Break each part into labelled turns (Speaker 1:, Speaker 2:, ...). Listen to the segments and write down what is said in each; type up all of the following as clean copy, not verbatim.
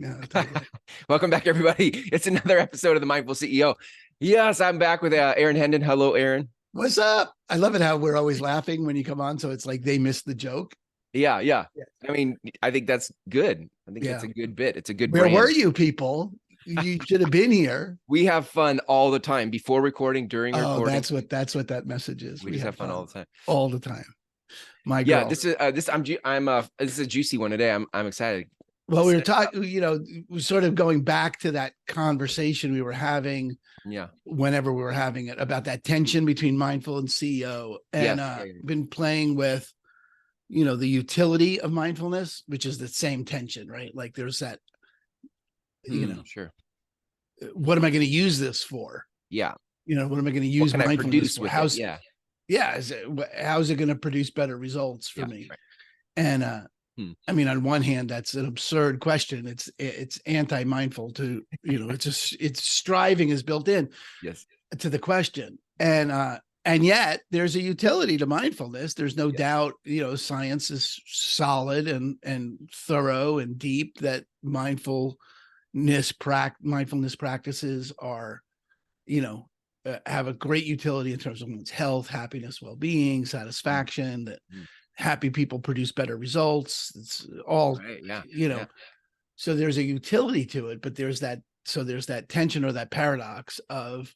Speaker 1: No, totally.
Speaker 2: Welcome back, everybody. It's another episode of the Mindful CEO. Yes, I'm back with Aaron Hendon. Hello, Aaron.
Speaker 1: What's up? I love it how we're always laughing when you come on. So it's like they missed the joke.
Speaker 2: Yeah.
Speaker 1: Yeah.
Speaker 2: I mean, I think that's good. I think it's
Speaker 1: Yeah.
Speaker 2: a good bit. It's a good
Speaker 1: Where
Speaker 2: brand.
Speaker 1: were you people? You should have been here.
Speaker 2: We have fun all the time, before recording, during recording.
Speaker 1: That's what that message is.
Speaker 2: We just have fun all the time.
Speaker 1: All the time. My
Speaker 2: Yeah,
Speaker 1: girl.
Speaker 2: this is this is a juicy one today. I'm excited.
Speaker 1: Well, we were talking, we're sort of going back to that conversation we were having.
Speaker 2: Yeah.
Speaker 1: Whenever we were having it about that tension between mindful and CEO, and been playing with, the utility of mindfulness, which is the same tension, right? Like there's that,
Speaker 2: sure.
Speaker 1: What am I going to use this for?
Speaker 2: Yeah.
Speaker 1: What am I going to use mindfulness for? How's it going to produce better results for me? Right. And I mean, on one hand, that's an absurd question. It's anti-mindful to, it's striving is built in to the question. And yet there's a utility to mindfulness. There's no doubt, science is solid and thorough and deep that mindfulness practices are, have a great utility in terms of one's health, happiness, well-being, satisfaction, that happy people produce better results. It's all, right, so there's a utility to it, but there's that tension or that paradox of,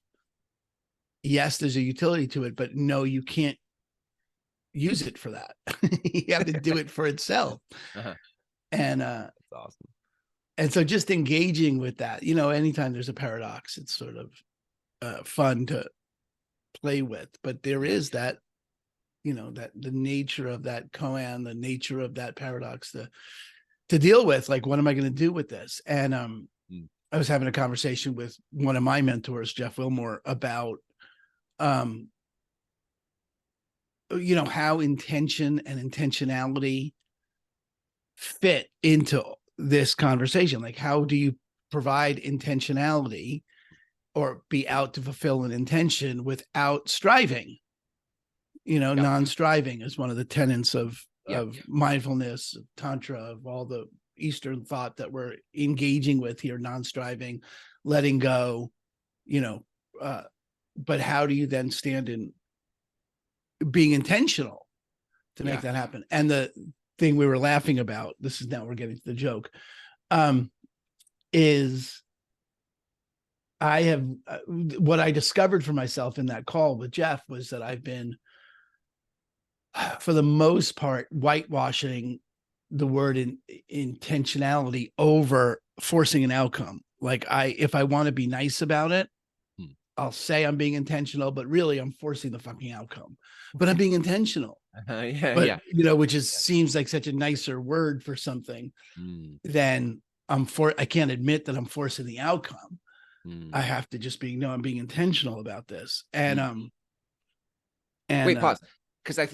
Speaker 1: yes, there's a utility to it, but no, you can't use it for that. You have to do it for itself. And that's awesome. And so just engaging with that, anytime there's a paradox, it's sort of fun to play with, but there is that, that the nature of that koan, the nature of that paradox to deal with, like, what am I going to do with this? And I was having a conversation with one of my mentors, Jeff Wilmore, about, how intention and intentionality fit into this conversation. Like, how do you provide intentionality or be out to fulfill an intention without striving? Non-striving is one of the tenets of mindfulness, of Tantra, of all the Eastern thought that we're engaging with here, non-striving, letting go, but how do you then stand in being intentional to make that happen? And the thing we were laughing about, we're getting to the joke, is I have, what I discovered for myself in that call with Jeff was that I've been, for the most part, whitewashing the word intentionality over forcing an outcome. Like, if I want to be nice about it, I'll say I'm being intentional, but really I'm forcing the fucking outcome. But I'm being intentional. Which seems like such a nicer word for something than I can't admit that I'm forcing the outcome. I have to just be, I'm being intentional about this. And
Speaker 2: wait, pause. Because I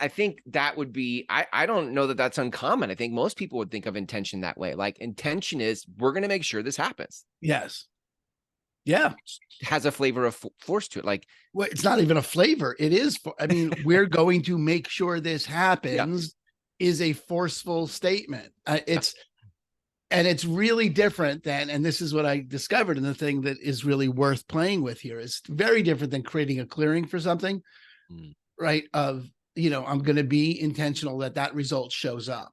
Speaker 2: think that would be, I don't know that that's uncommon. I think most people would think of intention that way. Like, intention is, we're going to make sure this happens.
Speaker 1: Yes. Yeah.
Speaker 2: It has a flavor of force to it. Like,
Speaker 1: well, it's not even a flavor. It is. We're going to make sure this happens is a forceful statement. And it's really different than, and this is what I discovered, and the thing that is really worth playing with here is very different than creating a clearing for something. Right? Of, I'm going to be intentional that result shows up.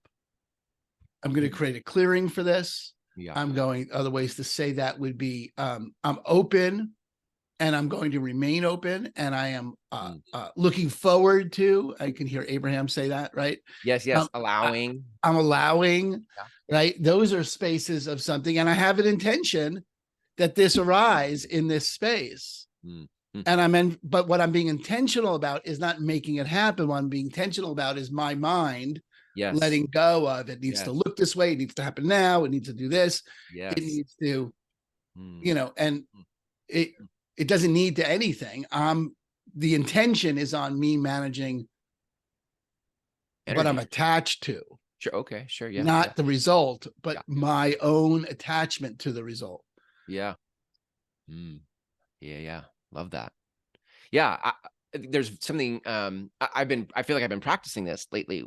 Speaker 1: I'm going to create a clearing for this. Other ways to say that would be, I'm open and I'm going to remain open. And I am looking forward to, I can hear Abraham say that, right?
Speaker 2: Yes. Allowing.
Speaker 1: I'm allowing, right? Those are spaces of something. And I have an intention that this arise in this space. And but what I'm being intentional about is not making it happen. What I'm being intentional about is my mind letting go of it. Needs to look this way. It needs to happen now. It needs to do this. It needs to, and it doesn't need to anything. The intention is on me managing what I'm attached to.
Speaker 2: Sure. Okay. Sure. Yeah.
Speaker 1: Not the result, but my own attachment to the result.
Speaker 2: Yeah. Yeah. Love that. Yeah. there's something I feel like I've been practicing this lately.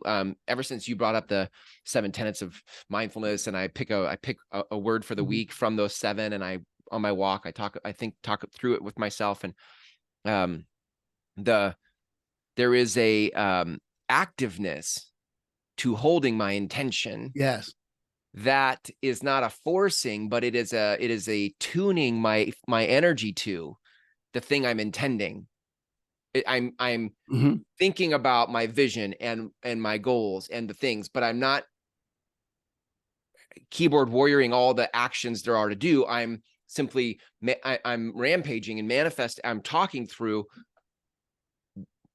Speaker 2: Ever since you brought up the 7 tenets of mindfulness, and I pick a word for the week from those 7, and I, on my walk, I talk through it with myself. And there is a activeness to holding my intention.
Speaker 1: Yes.
Speaker 2: That is not a forcing, but it is a tuning my energy to the thing I'm intending. I'm thinking about my vision and my goals and the things, but I'm not keyboard warrioring all the actions there are to do. I'm simply I'm rampaging and manifest. I'm talking through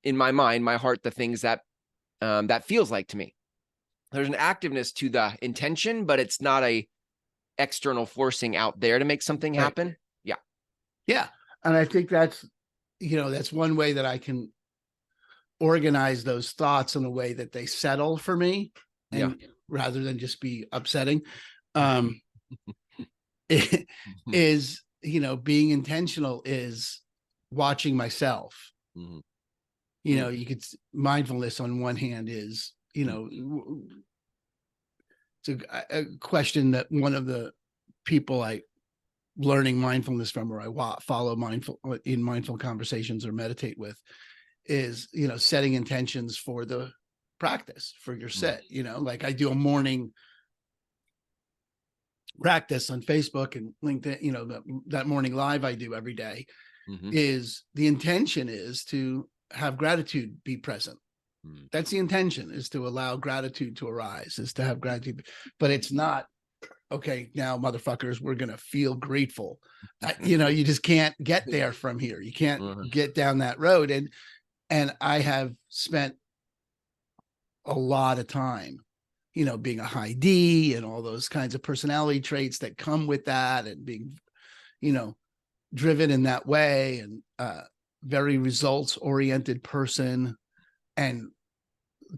Speaker 2: in my mind, my heart, the things that that feels like to me. There's an activeness to the intention, but it's not a external forcing out there to make something happen. Right. Yeah.
Speaker 1: Yeah. And I think that's, that's one way that I can organize those thoughts in a way that they settle for me, and rather than just be upsetting. Is, being intentional is watching myself. You could, mindfulness on one hand is, it's a question that one of the people I learning mindfulness from, or I follow mindful conversations or meditate with, is, setting intentions for the practice, for your set. Like I do a morning practice on Facebook and LinkedIn, that morning live I do every day. Is the intention is to have gratitude be present. That's the intention, is to allow gratitude to arise, is to have gratitude. But it's not, okay, now motherfuckers, we're going to feel grateful. You just can't get there from here. You can't get down that road. And I have spent a lot of time, being a high D and all those kinds of personality traits that come with that, and being, driven in that way, and very results oriented person. And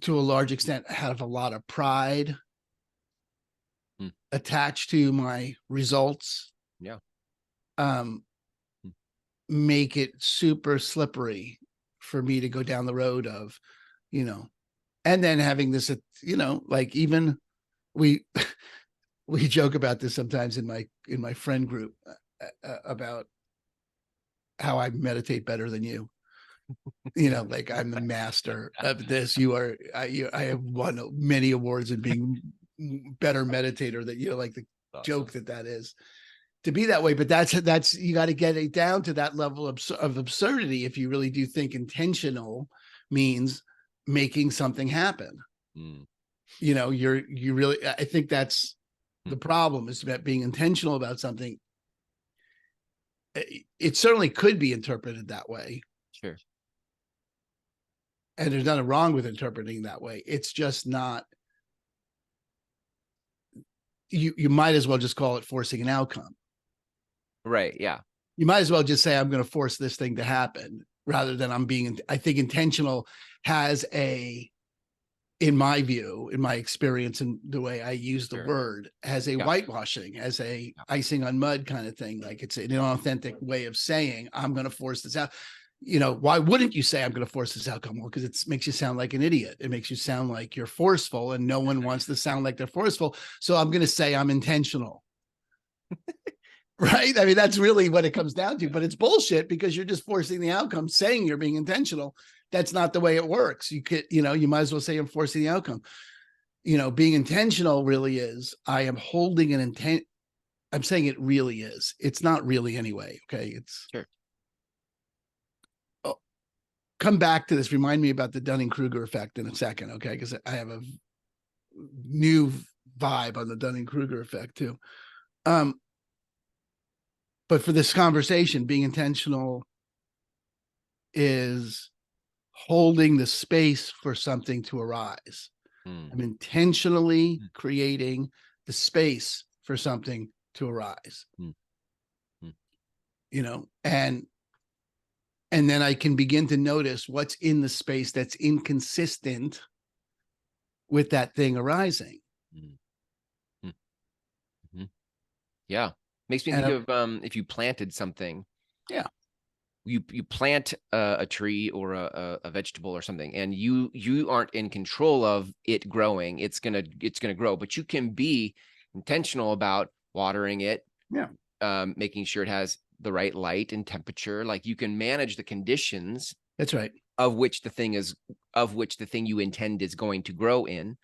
Speaker 1: to a large extent, have a lot of pride attached to my results. Make it super slippery for me to go down the road of, and then having this, like, even we joke about this sometimes in my friend group, about how I meditate better than you. Like, I'm the master of this. I have won many awards in being better meditator, that, like the awesome joke that is to be that way. But that's you got to get it down to that level of absurdity if you really do think intentional means making something happen. You really, I think that's the problem, is about being intentional about something. It certainly could be interpreted that way.
Speaker 2: Sure.
Speaker 1: And there's nothing wrong with interpreting that way. It's just not, you might as well just call it forcing an outcome.
Speaker 2: Right. Yeah.
Speaker 1: You might as well just say, I'm going to force this thing to happen, rather than I think intentional has in my view, in my experience, and the way I use the word, has a whitewashing, as a icing on mud kind of thing. Like, it's an inauthentic way of saying, I'm going to force this out. Why wouldn't you say, I'm going to force this outcome? Well, because it makes you sound like an idiot. It makes you sound like you're forceful, and no one wants to sound like they're forceful. So I'm going to say I'm intentional. Right? I mean, that's really what it comes down to, but it's bullshit, because you're just forcing the outcome, saying you're being intentional. That's not the way it works. You could, you might as well say I'm forcing the outcome. Being intentional really is, I am holding an intent. I'm saying it really is. It's not really anyway. Okay. It's
Speaker 2: sure.
Speaker 1: Come back to this. Remind me about the Dunning Kruger effect in a second. Okay. Because I have a new vibe on the Dunning Kruger effect too. But for this conversation, being intentional is holding the space for something to arise. I'm intentionally creating the space for something to arise. And then I can begin to notice what's in the space that's inconsistent with that thing arising.
Speaker 2: Yeah. Makes me think of if you planted something.
Speaker 1: Yeah.
Speaker 2: you plant a tree or a vegetable or something, and you aren't in control of it growing. It's gonna grow, but you can be intentional about watering it, making sure it has the right light and temperature. Like, you can manage the conditions.
Speaker 1: That's right.
Speaker 2: Of which the thing you intend is going to grow in.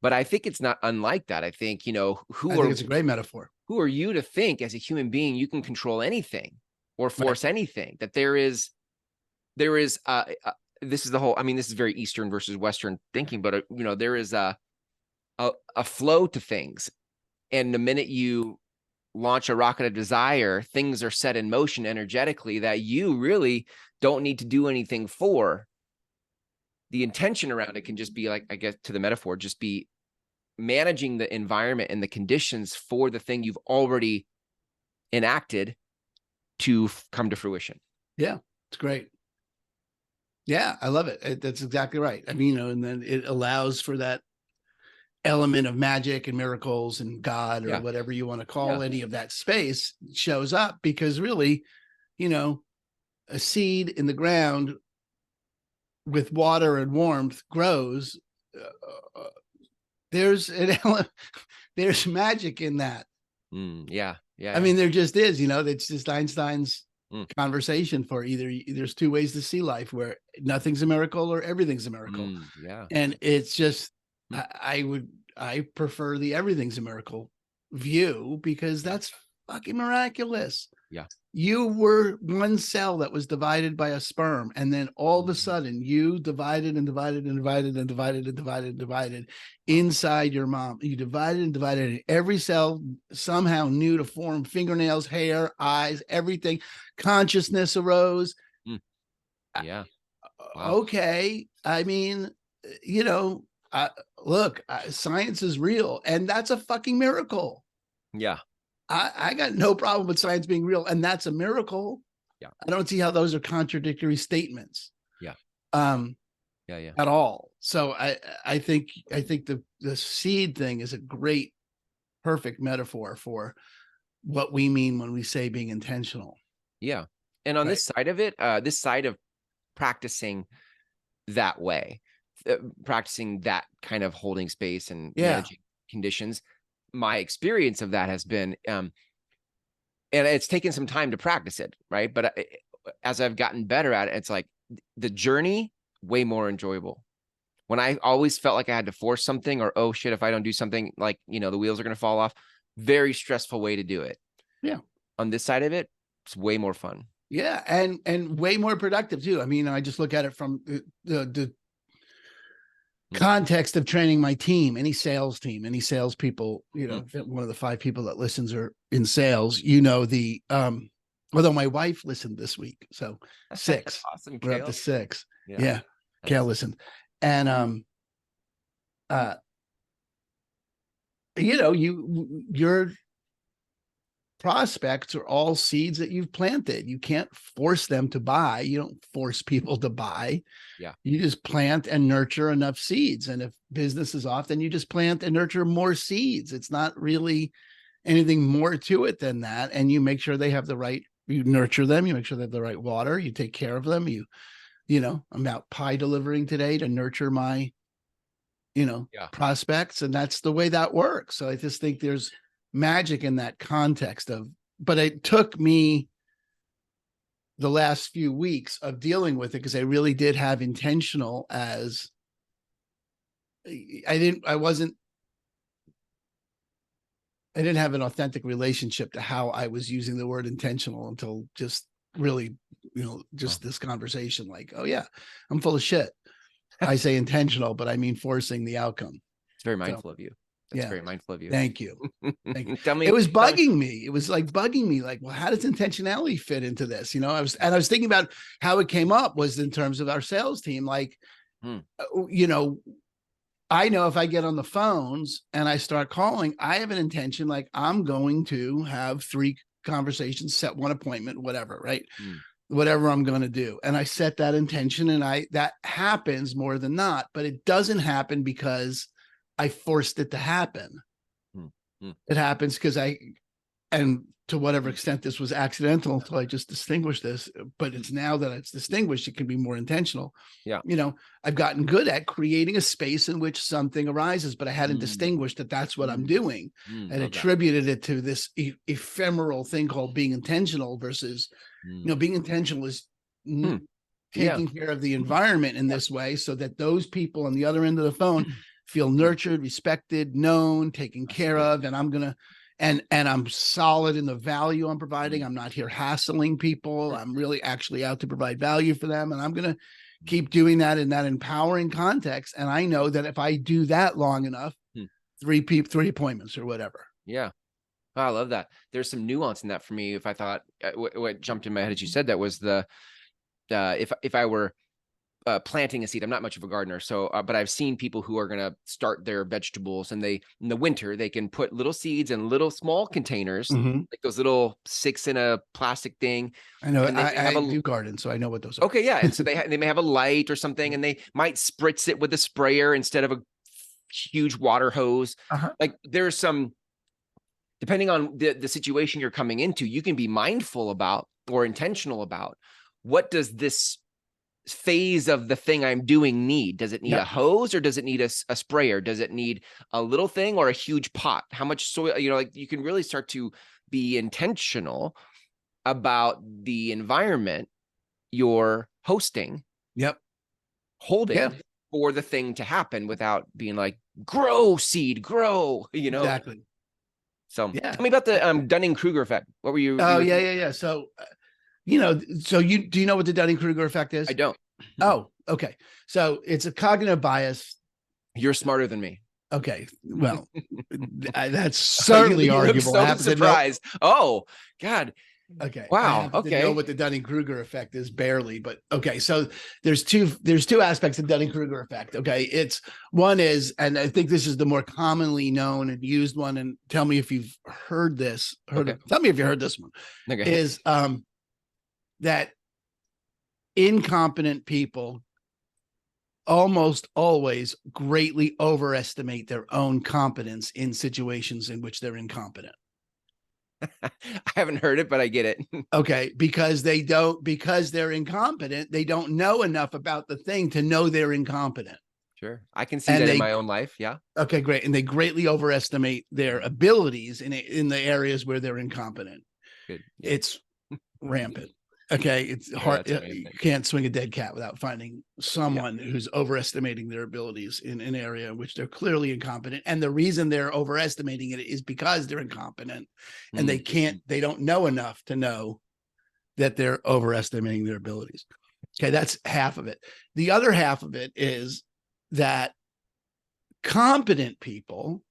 Speaker 2: But I think it's not unlike that. I think, I think
Speaker 1: it's a great metaphor.
Speaker 2: Who are you to think as a human being you can control anything or force anything? That there is this is the whole, this is very Eastern versus Western thinking, but there is a flow to things. And the minute you launch a rocket of desire, things are set in motion energetically that you really don't need to do anything for. The intention around it can just be, like, I guess, to the metaphor, just be managing the environment and the conditions for the thing you've already enacted to come to fruition.
Speaker 1: Yeah, it's great. Yeah, I love it. That's exactly right. And then it allows for that element of magic and miracles and God, or whatever you want to call any of that space, shows up, because really, a seed in the ground with water and warmth grows. There's magic in that.
Speaker 2: Yeah.
Speaker 1: There just is, it's just Einstein's conversation for either there's two ways to see life, where nothing's a miracle or everything's a miracle. And it's just, I prefer the everything's a miracle view, because that's fucking miraculous.
Speaker 2: Yeah.
Speaker 1: You were one cell that was divided by a sperm, and then all of a sudden you divided and divided and divided and divided and divided and divided inside your mom. You divided and divided, and every cell somehow knew to form fingernails, hair, eyes, everything. Consciousness arose.
Speaker 2: Yeah.
Speaker 1: Wow. Okay. Look, science is real, and that's a fucking miracle.
Speaker 2: Yeah.
Speaker 1: I got no problem with science being real, and that's a miracle.
Speaker 2: Yeah.
Speaker 1: I don't see how those are contradictory statements.
Speaker 2: Yeah.
Speaker 1: At all. So I think the seed thing is a great, perfect metaphor for what we mean when we say being intentional.
Speaker 2: Yeah. And on this side of it, this side of practicing that way, practicing that kind of holding space and managing conditions, my experience of that has been, and it's taken some time to practice it, right? But as I've gotten better at it, it's like the journey way more enjoyable. When I always felt like I had to force something, or, oh shit, if I don't do something, like, the wheels are going to fall off. Very stressful way to do it. Yeah. On this side of it, it's way more fun.
Speaker 1: Yeah. And way more productive too. I just look at it from the context of training my team, any salespeople, one of the 5 people that listens are in sales, although my wife listened this week, so 6.
Speaker 2: Awesome.
Speaker 1: We're up to 6. Yeah. Gail listened. And, your prospects are all seeds that you've planted. You can't force them to buy. You don't force people to buy.
Speaker 2: Yeah.
Speaker 1: You just plant and nurture enough seeds. And if business is off, then you just plant and nurture more seeds. It's not really anything more to it than that. And you make sure they have you nurture them. You make sure they have the right water. You take care of them. I'm out pie delivering today to nurture my, prospects. And that's the way that works. So I just think there's magic in that context but it took me the last few weeks of dealing with it, because I really did have intentional as I didn't have an authentic relationship to how I was using the word intentional until just really, this conversation, like, oh yeah, I'm full of shit. I say intentional, but I mean forcing the outcome.
Speaker 2: It's very mindful of you. That's very mindful of you.
Speaker 1: Thank you. Thank you.
Speaker 2: Tell me,
Speaker 1: it was bugging me. It was like bugging me. Like, well, how does intentionality fit into this? I was thinking about how it came up was in terms of our sales team. Like, I know if I get on the phones and I start calling, I have an intention, like I'm going to have 3 conversations, set 1 appointment, whatever, right? Whatever I'm going to do. And I set that intention, and that happens more than not, but it doesn't happen because I forced it to happen. It happens because and to whatever extent this was accidental until I just distinguished this, but it's now that it's distinguished, it can be more intentional.
Speaker 2: Yeah.
Speaker 1: I've gotten good at creating a space in which something arises, but I hadn't distinguished that that's what I'm doing, and attributed it to this ephemeral thing called being intentional versus, being intentional is taking care of the environment in this way so that those people on the other end of the phone feel nurtured, respected, known, taken care of. And I'm going to, and I'm solid in the value I'm providing. I'm not here hassling people. I'm really actually out to provide value for them. And I'm going to keep doing that in that empowering context. And I know that if I do that long enough, 3 appointments or whatever.
Speaker 2: Yeah. Oh, I love that. There's some nuance in that for me. If I thought what jumped in my head as you said that was if I were planting a seed, I'm not much of a gardener. So, but I've seen people who are going to start their vegetables, and in the winter, they can put little seeds in little small containers, like those little 6 in a plastic thing.
Speaker 1: I know. I do garden, so I know what those are.
Speaker 2: Okay. Yeah. And so they may have a light or something, and they might spritz it with a sprayer instead of a huge water hose. Like there's some, depending on the situation you're coming into, you can be mindful about or intentional about, what does this phase of the thing I'm doing need? Does it need a hose, or does it need a sprayer? Does it need a little thing or a huge pot? How much soil, like you can really start to be intentional about the environment you're hosting, holding for the thing to happen without being like, grow seed, grow,
Speaker 1: Exactly.
Speaker 2: So tell me about the Dunning Kruger effect. What were you?
Speaker 1: Yeah. So, do you know what the Dunning Kruger effect is?
Speaker 2: I don't.
Speaker 1: Oh, okay. So it's a cognitive bias.
Speaker 2: You're smarter than me.
Speaker 1: Okay. Well, that's certainly arguable.
Speaker 2: I'm so surprised. Oh, God.
Speaker 1: Okay.
Speaker 2: Wow.
Speaker 1: I know what the Dunning Kruger effect is, barely, but okay. So there's two aspects of Dunning Kruger effect. Okay. One is, and I think this is the more commonly known and used one. And tell me if you've heard this. Tell me if you heard this one.
Speaker 2: Okay.
Speaker 1: Is that incompetent people almost always greatly overestimate their own competence in situations in which they're incompetent.
Speaker 2: I haven't heard it, but I get it.
Speaker 1: Okay. Because they're incompetent, they don't know enough about the thing to know they're incompetent.
Speaker 2: Sure. I can see that in my own life. Yeah.
Speaker 1: Okay, great. And they greatly overestimate their abilities in the areas where they're incompetent.
Speaker 2: Good.
Speaker 1: It's rampant. Okay. It's hard. You can't swing a dead cat without finding someone who's overestimating their abilities in an area in which they're clearly incompetent. And the reason they're overestimating it is because they're incompetent and they don't know enough to know that they're overestimating their abilities. Okay. That's half of it. The other half of it is that competent people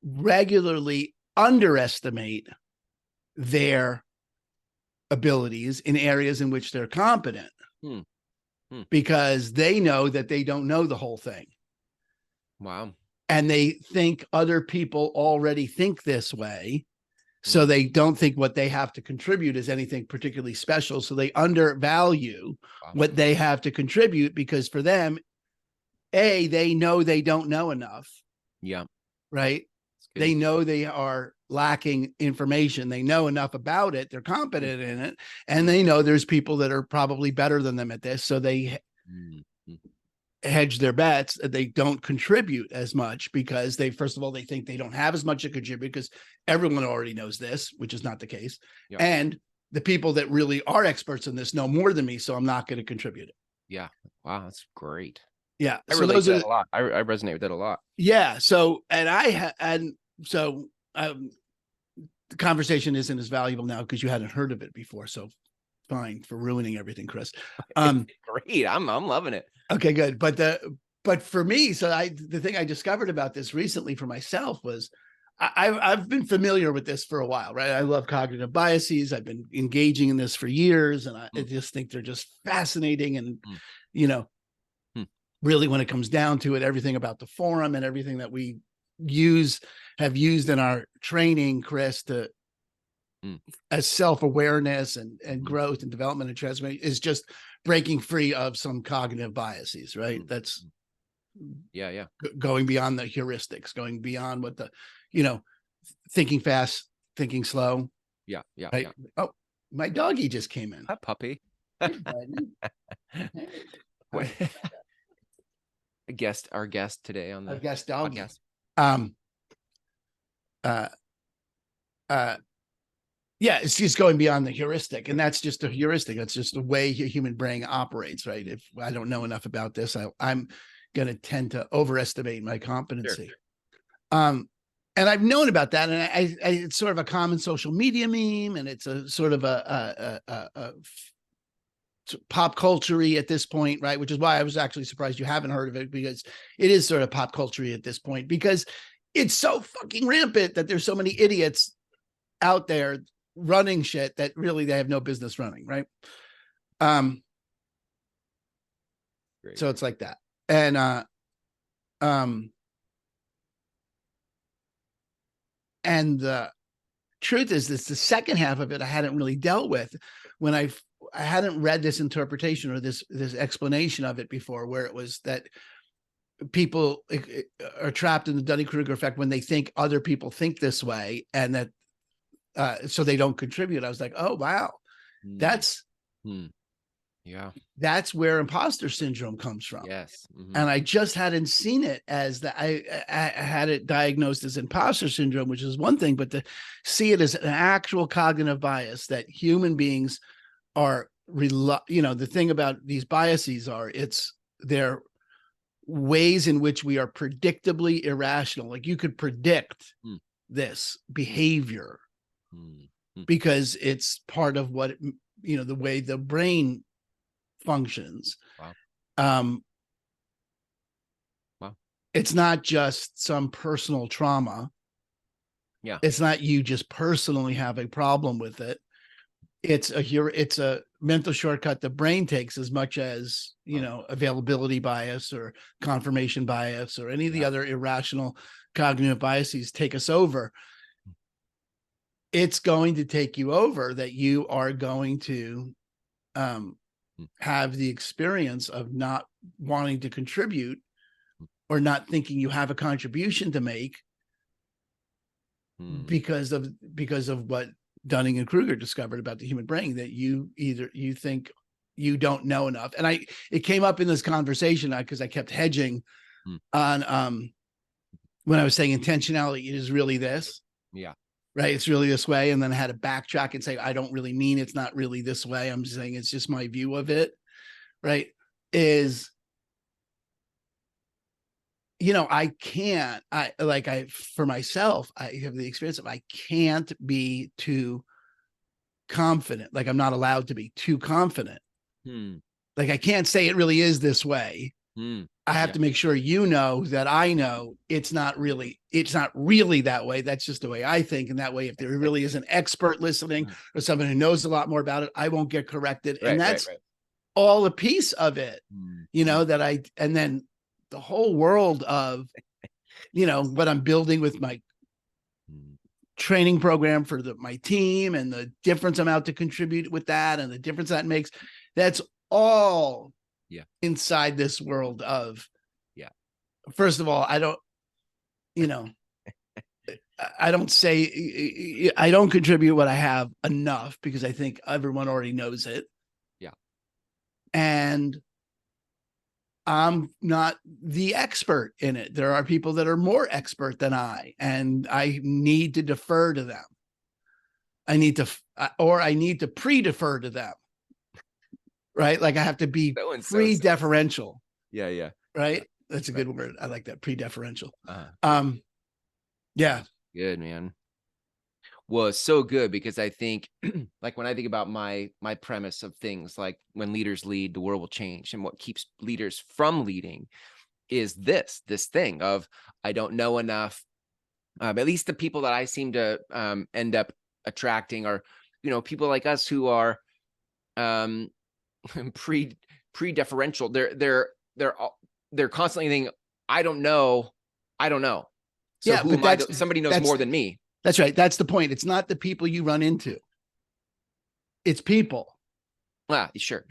Speaker 1: regularly underestimate their abilities in areas in which they're competent because they know that they don't know the whole thing.
Speaker 2: Wow.
Speaker 1: And they think other people already think this way. So they don't think what they have to contribute is anything particularly special. So they undervalue what they have to contribute because for them, they know they don't know enough. Yeah. Right. They know they are lacking information. They know enough about it. They're competent in it. And they know there's people that are probably better than them at this. So they hedge their bets that they don't contribute as much because first of all, they think they don't have as much to contribute because everyone already knows this, which is not the case. Yeah. And the people that really are experts in this know more than me. So I'm not going to contribute it.
Speaker 2: Yeah. Wow. That's great.
Speaker 1: Yeah.
Speaker 2: I relate to that a lot. I resonate with that a lot.
Speaker 1: Yeah. So, the conversation isn't as valuable now because you hadn't heard of it before. So fine for ruining everything, Chris.
Speaker 2: Great. I'm loving it.
Speaker 1: Okay, good. But for me, the thing I discovered about this recently for myself was I've been familiar with this for a while, right? I love cognitive biases. I've been engaging in this for years, and I just think they're just fascinating. And, really when it comes down to it, everything about the forum and everything that we have used in our training, Chris, as self-awareness and growth and development and transformation is just breaking free of some cognitive biases, right? That's going beyond the heuristics, going beyond what thinking fast, thinking slow.
Speaker 2: Yeah. Yeah.
Speaker 1: Right?
Speaker 2: Yeah.
Speaker 1: Oh, my doggy just came in.
Speaker 2: Hi, puppy.
Speaker 1: Hey, buddy.
Speaker 2: What- our guest today on the
Speaker 1: Our guest doggy.
Speaker 2: podcast.
Speaker 1: Yeah, it's just going beyond the heuristic, and that's just a heuristic. That's just the way your human brain operates, right? If I don't know enough about this, I'm going to tend to overestimate my competency. Sure. And I've known about that, and it's sort of a common social media meme, and it's a sort of a pop culture-y at this point, right? Which is why I was actually surprised you haven't heard of it, because it is sort of pop culture-y at this point, because it's so fucking rampant that there's so many idiots out there running shit that really they have no business running, right? So it's like that. And the truth is this, the second half of it I hadn't really dealt with when I hadn't read this interpretation or this explanation of it before, where it was that people are trapped in the Dunning Kruger effect when they think other people think this way, and that so they don't contribute. I was like, oh wow, that's where imposter syndrome comes from.
Speaker 2: Yes. Mm-hmm.
Speaker 1: And I just hadn't seen it as that. I had it diagnosed as imposter syndrome, which is one thing, but to see it as an actual cognitive bias that human beings are, the thing about these biases are they're ways in which we are predictably irrational. Like you could predict this behavior because it's part of what, the way the brain functions.
Speaker 2: Wow.
Speaker 1: It's not just some personal trauma.
Speaker 2: Yeah.
Speaker 1: It's not you just personally have a problem with it. It's a mental shortcut the brain takes, as much as, availability bias or confirmation bias or any of the other irrational cognitive biases take us over. It's going to take you over, that you are going to have the experience of not wanting to contribute or not thinking you have a contribution to make because of what Dunning and Kruger discovered about the human brain, that you think you don't know enough. And it came up in this conversation because I kept hedging on when I was saying intentionality, it is really this.
Speaker 2: Yeah.
Speaker 1: Right. It's really this way. And then I had to backtrack and say, I don't really mean it's not really this way. I'm saying it's just my view of it. Right. For myself, I have the experience of I can't be too confident. Like I'm not allowed to be too confident. Like I can't say it really is this way. I have to make sure that I know it's not really that way. That's just the way I think. And that way, if there really is an expert listening or someone who knows a lot more about it, I won't get corrected.
Speaker 2: Right,
Speaker 1: and that's all a piece of it, and then the whole world of, what I'm building with my training program for my team, and the difference I'm out to contribute with that, and the difference that makes, that's all inside this world of, first of all, I don't say I don't contribute what I have enough, because I think everyone already knows it.
Speaker 2: Yeah.
Speaker 1: And I'm not the expert in it. There are people that are more expert than I, and I need to defer to them. I need to pre-defer to them. Right? Like I have to be pre-deferential.
Speaker 2: Yeah.
Speaker 1: Right? That's a good word. I like that, pre-deferential. Yeah.
Speaker 2: Good, man. Well, it's so good, because I think like when I think about my premise of things, like when leaders lead, the world will change. And what keeps leaders from leading is this thing of, I don't know enough. At least the people that I seem to end up attracting are, people like us who are pre-deferential. They're constantly thinking, I don't know. So who am I? Somebody knows more than me.
Speaker 1: That's right. That's the point. It's not the people you run into. It's people.
Speaker 2: Sure.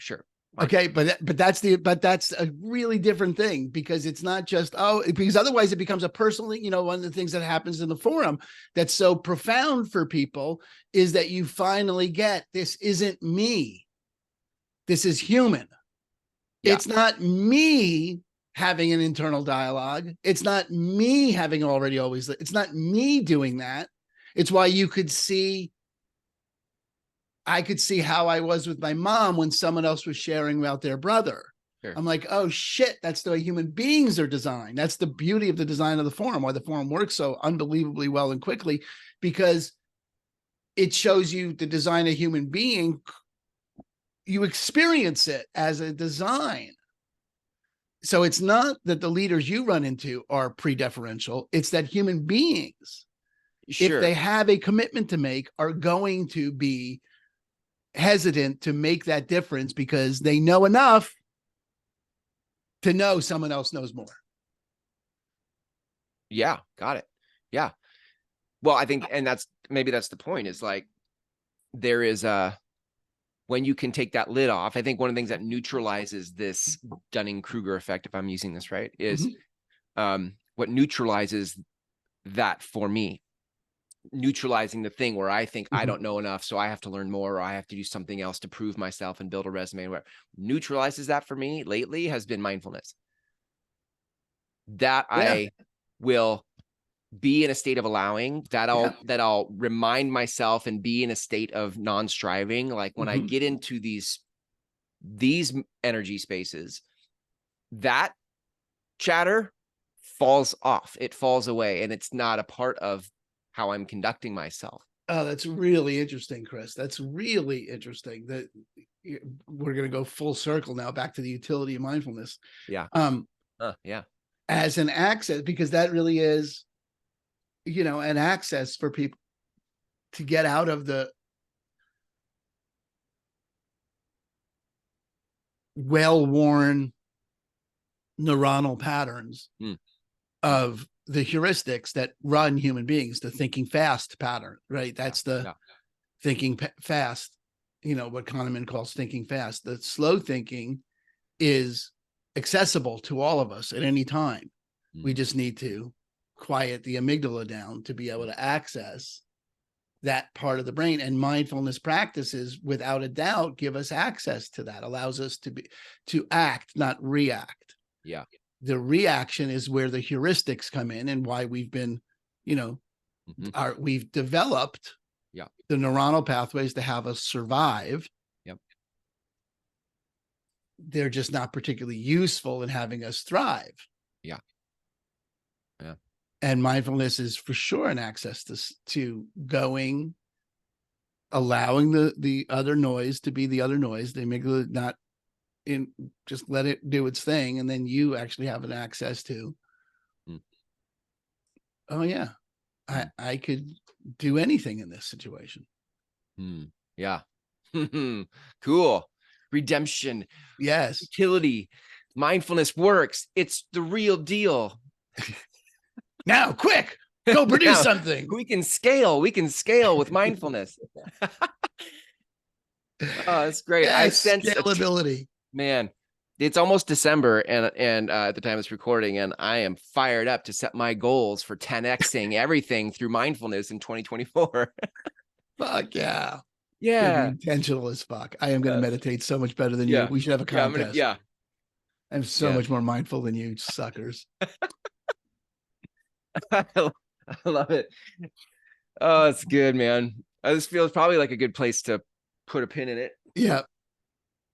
Speaker 1: Okay, but that's a really different thing, because it's not just, because otherwise it becomes a personal, one of the things that happens in the forum that's so profound for people is that you finally get, this isn't me. This is human.
Speaker 2: Yeah.
Speaker 1: It's not me having an internal dialogue. It's not me having it's not me doing that. It's why I could see how I was with my mom when someone else was sharing about their brother. Sure. I'm like, oh shit, that's the way human beings are designed. That's the beauty of the design of the forum, why the forum works so unbelievably well and quickly, because it shows you the design of human being. You experience it as a design. So it's not that the leaders you run into are pre-deferential. It's that human beings, if they have a commitment to make, are going to be hesitant to make that difference because they know enough to know someone else knows more.
Speaker 2: Yeah, got it. Yeah. Well, I think, and maybe that's the point, is like, there is when you can take that lid off, I think one of the things that neutralizes this Dunning Kruger effect, if I'm using this right, is what neutralizes that for me, neutralizing the thing where I think I don't know enough, so I have to learn more, or I have to do something else to prove myself and build a resume. Where neutralizes that for me lately has been mindfulness. That I will be in a state of allowing, that I'll remind myself and be in a state of non-striving. Like when I get into these energy spaces, that chatter falls off, it falls away, and it's not a part of how I'm conducting myself.
Speaker 1: Oh, that's really interesting, Chris. That's really interesting. That we're going to go full circle now back to the utility of mindfulness.
Speaker 2: Yeah.
Speaker 1: As an access, because that really is, an access for people to get out of the well-worn neuronal patterns of the heuristics that run human beings, the thinking fast pattern, right? That's the thinking fast, what Kahneman calls thinking fast. The slow thinking is accessible to all of us at any time. We just need to quiet the amygdala down to be able to access that part of the brain. And mindfulness practices, without a doubt, give us access to that, allows us to act, not react.
Speaker 2: Yeah.
Speaker 1: The reaction is where the heuristics come in, and why we've been, we've developed the neuronal pathways to have us survive.
Speaker 2: Yep.
Speaker 1: They're just not particularly useful in having us thrive.
Speaker 2: Yeah. Yeah.
Speaker 1: And mindfulness is for sure an access to going, allowing the other noise to be the other noise, the amygdala not in, just let it do its thing, and then you actually have an access to, oh yeah, I could do anything in this situation.
Speaker 2: Yeah. Cool. Redemption.
Speaker 1: Yes.
Speaker 2: Utility. Mindfulness works. It's the real deal.
Speaker 1: Now, quick, go produce something.
Speaker 2: We can scale with mindfulness. Oh, that's great.
Speaker 1: Yes,
Speaker 2: I sense
Speaker 1: scalability.
Speaker 2: Man, it's almost December, and at the time it's recording, and I am fired up to set my goals for 10xing everything through mindfulness in 2024.
Speaker 1: Fuck yeah.
Speaker 2: Yeah.
Speaker 1: Intentional as fuck. I am going to meditate so much better than you. We should have a contest. I'm so much more mindful than you suckers.
Speaker 2: I love it. Oh, it's good, man. This feels probably like a good place to put a pin in it.
Speaker 1: Yeah.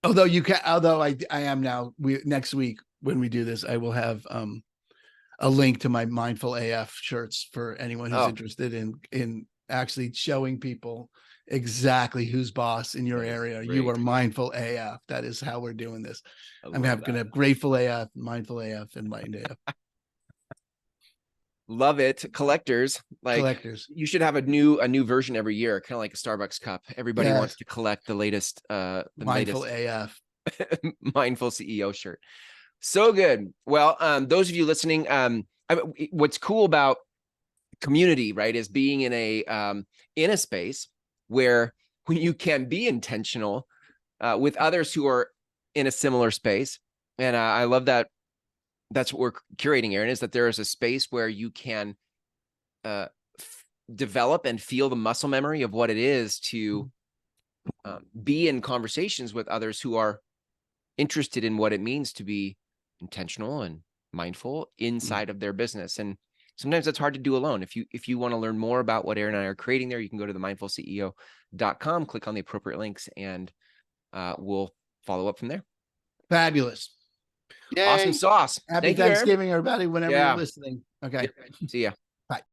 Speaker 1: Although I am now, next week when we do this, I will have a link to my Mindful AF shirts for anyone who's interested in actually showing people exactly who's boss in your area. Great. You are Mindful AF. That is how we're doing this. I'm going to have Grateful AF, Mindful AF, and Enlightened AF.
Speaker 2: Love it. Collectors, you should have a new version every year, kind of like a Starbucks cup. Everybody wants to collect the latest
Speaker 1: Mindful AF
Speaker 2: Mindful CEO shirt. So good. Well, those of you listening, what's cool about community, right, is being in a space where when you can be intentional with others who are in a similar space. And I love that. That's what we're curating, Aaron, is that there is a space where you can develop and feel the muscle memory of what it is to be in conversations with others who are interested in what it means to be intentional and mindful inside of their business. And sometimes that's hard to do alone. If you want to learn more about what Aaron and I are creating there, you can go to themindfulceo.com, click on the appropriate links, and we'll follow up from there.
Speaker 1: Fabulous.
Speaker 2: Yay. Awesome sauce.
Speaker 1: Happy Thanksgiving, everybody, whenever you're listening. Okay.
Speaker 2: Yep. See ya.